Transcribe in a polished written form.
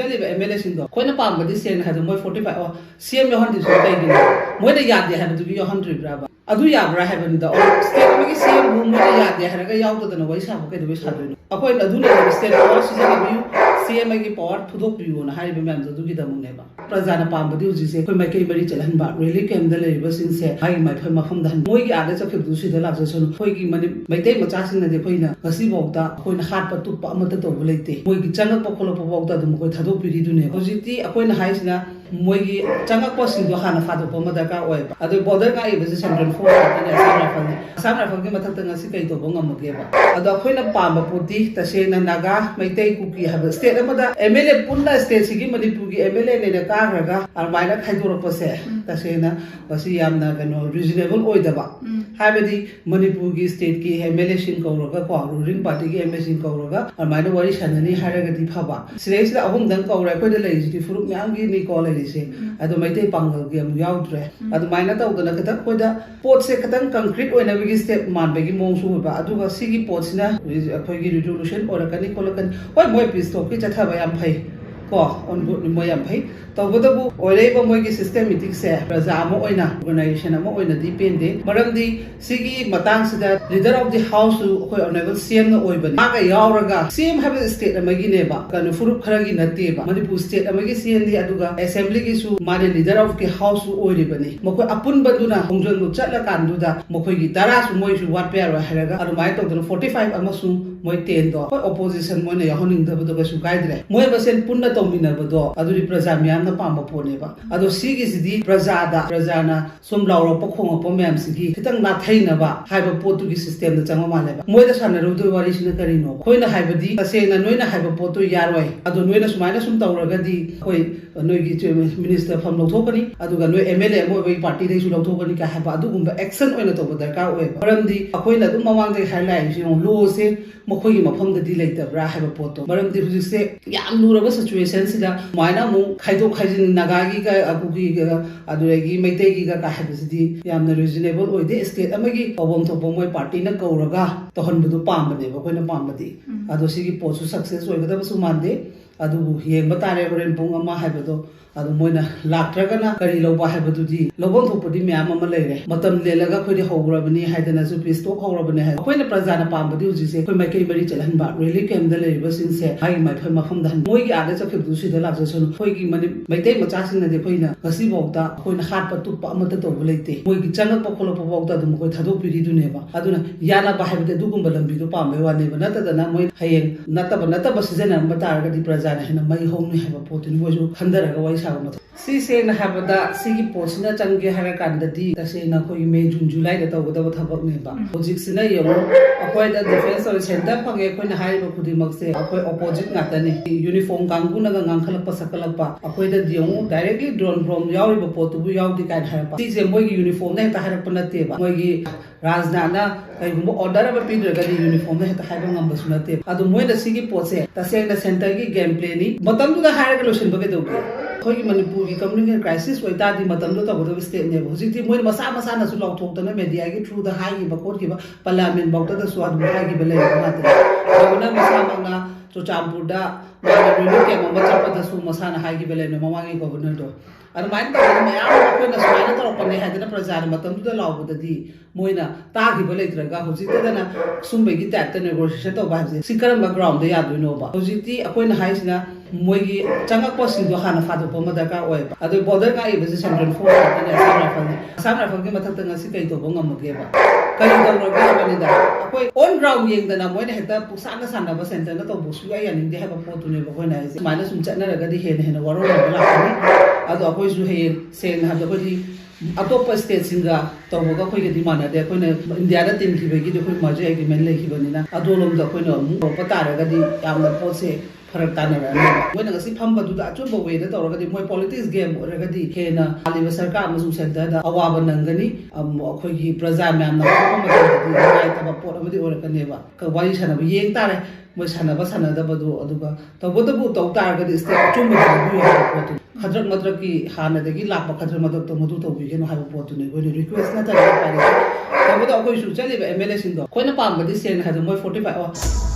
ꯆꯠꯂꯤꯕ MLA ꯁꯤꯡꯗꯣ ꯑꯩꯈꯣꯏꯅ ꯄꯥꯝꯕꯗꯤ ꯁꯦꯡꯅ ꯍꯥꯏꯕꯗ ꯃꯣꯏ 45 CM ꯌꯥꯎꯍꯟꯗ꯭ꯔꯤꯁꯨ ꯀꯩꯒꯤꯅꯣ ꯃꯣꯏꯅ ꯌꯥꯗꯦ ꯍꯥꯏꯕꯗꯨꯒꯤ ꯌꯥꯎꯍꯟꯗ꯭ꯔꯤꯕ꯭ꯔꯥꯕ ꯑꯗꯨ ꯌꯥꯕ꯭ꯔꯥ ꯍꯥꯏꯕꯅꯤꯗ ꯁ꯭ꯇꯦꯠ ꯑꯃꯒꯤ CMꯕꯨ ꯃꯣꯏꯅ ꯌꯥꯗꯦ ꯍꯥꯏꯔꯒ ꯌꯥꯎꯗꯗꯅ ꯋꯥꯔꯤ ꯁꯥꯕ ꯀꯩꯗꯧꯕꯩ ꯁꯥꯗꯣꯏꯅꯣ ꯑꯩꯈꯣꯏꯅ ꯑꯗꯨꯅ ꯁ꯭ꯇꯦꯠ ꯄꯥꯋꯔ ꯁꯤꯖꯤꯟꯅꯕꯤꯌꯨ CM ꯒꯤ ꯄꯥꯋꯔ ꯊꯨꯗꯣꯛꯄꯤꯌꯨꯅ ꯍꯥꯏꯔꯤꯕ ꯃꯌꯥꯝꯗꯣ ꯑꯗꯨꯒꯤꯗꯃꯛꯅꯦꯕ ꯄ꯭ꯔꯖꯥꯅ ꯄꯥꯝꯕꯗꯤ ꯍꯧꯖꯤꯛꯁꯦ ꯑꯩꯈꯣꯏ ꯃꯥꯏꯀꯩ ꯃꯔꯤ ꯆꯠꯍꯟꯕ ꯔꯦꯂꯤ ꯀꯦꯝꯞꯗ ꯂꯩꯔꯤꯕꯁꯤꯡꯁꯦ ꯃꯥꯒꯤ ꯃꯐꯝꯗ ꯃꯣꯏꯒꯤ ꯑꯥꯗ ꯆꯠꯈꯤꯕꯗꯨ ꯁꯤꯗ ꯂꯥꯛꯆꯁꯅꯨ ꯑꯩꯈꯣꯏꯒꯤ ꯃꯩꯇꯩ ꯃꯆꯥꯁꯤꯡꯅꯗꯤ ꯑꯩꯈꯣꯏꯅ ꯉꯁꯤꯐꯥꯎꯗ ꯑꯩꯈꯣꯏꯅ ꯍꯥꯠꯄ ꯇꯨꯞꯄ ꯑꯃꯠꯇ ꯇꯧꯕ ꯂꯩꯇꯦ ꯃꯣꯏꯒꯤ ꯆꯪꯉꯛꯄ ꯈꯣꯠꯂꯛꯄ ꯐꯥꯎꯗ ꯑꯗꯨꯝ ꯑꯩꯈꯣꯏ ꯊꯥꯗꯣꯛꯄꯤꯔꯤꯗꯨꯅꯦꯕ ꯍꯧꯖꯤꯛꯇꯤ ꯑꯩꯈꯣꯏꯅ ꯍꯥꯏꯁꯤꯅ ꯃꯣꯏꯒꯤ ꯆꯪꯉꯛꯄꯁꯤꯡꯗꯣ ꯍꯥꯟꯅ ꯐꯥꯗꯣꯛꯄ ꯑꯃ ꯗꯔꯀꯥꯔ ꯑꯣꯏꯕ ꯑꯗꯣ ꯕꯣꯔꯗꯔ ꯉꯥꯛꯏꯕꯁꯦ ꯁꯦꯟꯇ꯭ꯔꯦꯜ ꯐꯣꯔꯁ ꯉꯥꯛꯇꯅꯦ ꯑꯁꯥꯝ ꯔꯥꯏꯐꯜꯒꯤ ꯃꯊꯛꯇ ꯉꯁꯤ ꯀꯩ ꯇꯧꯕ ꯉꯝꯃꯒꯦꯕ ꯑꯗꯣ ꯑꯩꯈꯣꯏꯅ ꯄꯥꯝꯕ ꯄꯣꯠꯇꯤ ꯇꯁꯦꯡꯅ ꯅꯥꯒꯥ ꯃꯩꯇꯩ ꯀꯨꯀꯤ ꯍꯥꯏꯕ ꯁ꯭ꯇꯦꯠ ꯑꯃꯗ MLA ꯄꯨꯟꯅ ꯁ꯭ꯇꯦꯠꯁꯤꯒꯤ ꯃꯅꯤꯄꯨꯔꯒꯤ MLA ꯂꯩꯅ ꯀꯥꯈ꯭ꯔꯒ ꯑꯗꯨꯃꯥꯏꯅ ꯈꯥꯏꯗꯣꯔꯛꯄꯁꯦ ꯇꯁꯦꯡꯅ ꯃꯁꯤ ꯌꯥꯝꯅ ꯔꯤꯖꯅꯦꯕꯜ ꯑꯣꯏꯗꯕ ꯍꯥꯏꯕꯗꯤ ꯃꯅꯤꯄꯨꯔꯒꯤ ꯁ꯭ꯇꯦꯠꯀꯤ MLA ꯁꯤꯡ ꯀꯧꯔꯒ ꯀꯣ ꯔꯨꯂꯤꯡ ꯄꯥꯔꯇꯤꯒꯤ MLA ꯁꯤꯡ ꯀꯧꯔꯒ ꯑꯗꯨꯃꯥꯏꯅ ꯋꯥꯔꯤ ꯁꯥꯟꯅꯅꯤ ꯍꯥꯏꯔꯒꯗꯤ ꯐꯕ ꯁꯤꯗꯩꯁꯤꯗ ꯑꯍꯨꯝꯗꯪ ꯀꯧꯔꯦ ꯑꯩꯈꯣꯏꯗ ꯂꯩꯔꯤꯁꯤꯗꯤ ꯐꯨꯔꯨꯞ ꯃꯌꯥꯝꯒꯤꯅꯤꯀꯣ ꯂꯩꯔꯤꯁꯦ ꯑꯗꯣ ꯃꯩꯇꯩ ꯄꯥꯡꯒꯜꯒꯤ ꯑꯃꯨꯛ ꯌꯥꯎꯗ꯭ꯔꯦ ꯑꯗꯨꯃꯥꯏꯅ ꯇꯧꯗꯅ ꯈꯤꯇꯪ ꯑꯩꯈꯣꯏꯗ ꯄꯣꯠꯁꯦ ꯈꯤꯇꯪ ꯀꯟꯀ꯭ꯔꯤꯠ ꯑꯣꯏꯅꯕꯒꯤ ꯁ꯭ꯇꯦꯞ ꯃꯥꯟꯕꯒꯤ ꯃꯑꯣꯡꯁꯨ ꯑꯣꯏꯕ ꯑꯗꯨꯒ ꯁꯤꯒꯤ ꯄꯣꯠꯁꯤꯅ ꯑꯩꯈꯣꯏꯒꯤ ꯔꯤꯖꯣꯂꯨꯁꯟ ꯑꯣꯏꯔꯛꯀꯅꯤ ꯈꯣꯠꯂꯛꯀꯅꯤ ꯍꯣꯏ ꯃꯣꯏ ꯄꯤꯁ ꯇꯣꯛꯀꯤ ꯆꯠꯊꯕ ꯌꯥꯝ ꯐꯩ ꯀꯣ ꯑꯣꯟ ꯒꯨꯗ ꯃꯣꯏ ꯌꯥꯝ ꯐꯩ ꯇꯧꯕꯇꯕꯨ ꯑꯣꯏꯔꯛꯏꯕ ꯃꯣꯏꯒꯤ ꯁꯤꯁꯇꯦꯃꯦꯇꯤꯛꯁꯦ ꯄ꯭ꯔꯖꯥ ꯑꯃ ꯑꯣꯏꯅ ꯑꯣꯔꯒꯅꯥꯏꯖꯦꯁꯟ ꯑꯃ ꯑꯣꯏꯅꯗꯤ ꯄꯦꯟꯗꯦ ꯃꯔꯝꯗꯤ ꯁꯤꯒꯤ ꯃꯇꯥꯡꯁꯤꯗ ꯂꯤꯗꯔ ꯑꯣꯐ ꯗꯤ ꯍꯥꯎꯁꯁꯨ ꯑꯩꯈꯣꯏ ꯑꯣꯅꯦꯕꯜ CMꯅ ꯑꯣꯏꯕꯅꯤ ꯃꯥꯒ ꯌꯥꯎꯔꯒ CM ꯍꯥꯏꯕ ꯁ꯭ꯇꯦꯠ ꯑꯃꯒꯤꯅꯦꯕ ꯐꯨꯔꯨꯞ ꯈꯔꯒꯤ ꯅꯠꯇꯦꯕ ꯃꯅꯤꯄꯨꯔ ꯁ꯭ꯇꯦꯠ ꯑꯃꯒꯤ CMꯅꯤ ꯑꯗꯨꯒ ꯑꯦꯁꯦꯝꯕ꯭ꯂꯤꯒꯤꯁꯨ ꯃꯥꯅ ꯂꯤꯗꯔ ꯑꯣꯐ ꯗꯤ ꯍꯥꯎꯁꯁꯨ ꯑꯣꯏꯔꯤꯕꯅꯤ ꯃꯈꯣꯏ ꯑꯄꯨꯟꯕꯗꯨꯅ ꯈꯣꯡꯖꯪꯗꯨ ꯆꯠꯂꯀꯥꯟꯗꯨꯗ ꯃꯈꯣꯏꯒꯤ 10ꯁꯨ ꯃꯣꯏꯁꯨ ꯋꯥꯠꯄ ꯌꯥꯔꯣꯏ ꯍꯥꯏꯔꯒ ꯑꯗꯨꯃꯥꯏꯅ ꯇꯧꯗꯅ 45 ꯑꯃꯁꯨꯡ ꯃꯣꯏ 10ꯗꯣ ꯍꯣꯏ ꯑꯣꯄꯣꯖꯤꯁꯟ ꯃꯣꯏꯅ ꯌꯥꯎꯍꯟꯅꯤꯡꯗꯕꯗꯣ ꯀꯩꯁꯨ ꯀꯥꯏꯗ꯭ꯔꯦ ꯃꯣꯏ ꯃꯁꯦꯟ ꯄꯨꯟꯅ ꯇꯧꯃꯤꯟꯅꯕꯗꯣ ꯑꯗꯨꯗꯤ प्रजा म्यामना पांबा पोनेबा अदो सिगिसिदि प्रजाना सुम लाउरप खोंगप म्यामसिगी खितंग नाथैनबा हाइबा पोतुगी सिस्टम द चंग मालेबा मोइदा सानरुदो वारिसिना करिनो खोइना हाइबदि तसेना नोइना हाइबा पोतु यारवाय अदो नोइना सुमाइना सुम तौरगदि खोइ नोइगी मिनिस्टर फम लौथोकनी अदुगा नोइ MLA मोइ पार्टी दैसु लौथोकनी का हाइबा अदुगुंबा एक्शन ओइना तौबा दरकार ओइबा मरमदि अखोइना दुम मवांगदै हाइलाइट सिनो लो से मखोइगी मफमददि लेतब्रा हाइबा पोतो मरमदि हुजिसे याम लुरबा सिचुएशन सिदा माइना मु खाइदो खाइजिन नागागी का अकुगी का अदुरेगी मैतेगी का हाइबसिदि यामना रिजनेबल ओइदे स्टेट अमगी पवम थोपो मोइ पार्टी ना कौरगा तहनबदु पामबनेबा खोइना पामबदि अदो सिगी पोसु सक्सेस ओइगदबसु मानदे अदु येंबा तारे होरेन पुंग अमा हाइबदो अदु मोइना लाक्ट्रगना करी लौबा हाइबदुदि लौबम थोपदि म्याम अमा लेरे मतम लेलगा खोइदि हौरबनि हाइदना सु पिस्टोक हौरबनि हाइ खोइना प्रजाना पामबदि हुजिसे खोइ माइकै मरि चलहनबा रेली कैम्पदा लेरिबसिंसे हाइ माइफै मफमदा मोइगी आदा चखिबदु सिदा लाक्ससनु खोइगी मैतै मचासिंगनदि खोइना ngasiबौदा खोइना हाटपा तुप्पा अमता तौबा लेते मोइगी चंगकपा खोलपा बौदा दु मोइ थादोपिरिदुनेबा अदुना याना बाहाइबदि दुगुंबा लंबिदु पामबे वानेबा नतदना मोइ हयें नतबा सिजना मतारगदि प्रजाना हेना मै हौनि हाइबा पोतिनि मोइजु खंदरगा वाइ साबा मथ सिसेना हाबदा सिगी पोसिना चंगे हारा कांददि तसेना खोइ मे जून जुलाई दा तौगदबा थबकनेबा होजिक्सिना यमो अखोइदा डिफेंस और सेंटर फंगे खोइना हाइबा खुदिमकसे अखोइ अपोजिट नातने यूनिफॉर्म कांगुनगा ngankhalapa sakalapa akoida diong directly drone from yauriba potubu yaudi kan harapa sise moigi uniform na heta harapa nateba moigi rajdana kaigumbo order aba pidraga di uniform na heta haiba ngamba sunate adu moida sigi potse tasena center gi gameplay ni matam du da haraga lotion bage doge खोई मनपुर की communication crisis ओइतादि मतम दो तबो state ने हुजिति मोइ मसा मसा न सु लौथोक्तना मीडिया की थ्रू द हाई बकोट की पार्लियामेंट बौता द स्वाद हाई की बले मात्र अबना मसा मंगना चुचामपुरदा माना रिलो के मम चपदा सु मसा न हाई की बले न ममागी गवर्नर दो अरमाइन तबना मयाम अखोइना सुमाइना तोरपने हाइदना प्रजा मतम दु लाउबदि मोइना तागिबा लेत्रगा हुजितदना सुंबेगी टाइप नेगोशिएशन तो बाजे सिकरम ग्राउंड यादुनोबा हुजिति अखोइना हाइसिना मोइगी चंगकपसिंदो हाना फादोप मदका ओइबा अदो बॉर्डर का इबसे सेंट्रल फोर्स ने असम राइफल के मथक ngasi kai to bong amageba kai dawraga banida akoi on ground yengdana moina heta pusana sana ba center na to busu ya yaning de haba potune ba koina ise mana sum chatna raga di hena waro la lakani ado akoi su he sen ha do di अतोप state सिंगा तौबगा खोइ गदि माना दे खोइना India दा team खिबेगी दे खोइ माजे agreement लेखिबनिना अदोलोम दा खोइना रोप तारगदि यामना पोसे फरक तानरा मोइना गसि फमबदुदा अचुब वेदा तौरगदि मोइ पॉलिटिक्स गेम ओरगदि हेना आलिबा सरकार अमसु सेंटर दा अवाब नंगनी अखोइगी प्रजा म्यामना कोमदि नाइ तबा पोट अमदि ओरकनेबा क वारि सानबा येंग तारे मोइ सानबा सानदबदु अदुगा तौबदबु तौ तारगदि स्टेट अचुब दु याबा पोतु खद्रक मद्रक की हानदगी लापा खद्रक मद्रक तो मधु तौबिगेनो हाइबा पोतुने गोनि रिक्वेस्ट ना तारे पारे तबदो अखोइ सु चलिबा MLA सिंदो खोइना पामबदि सेन हादो मोइ 45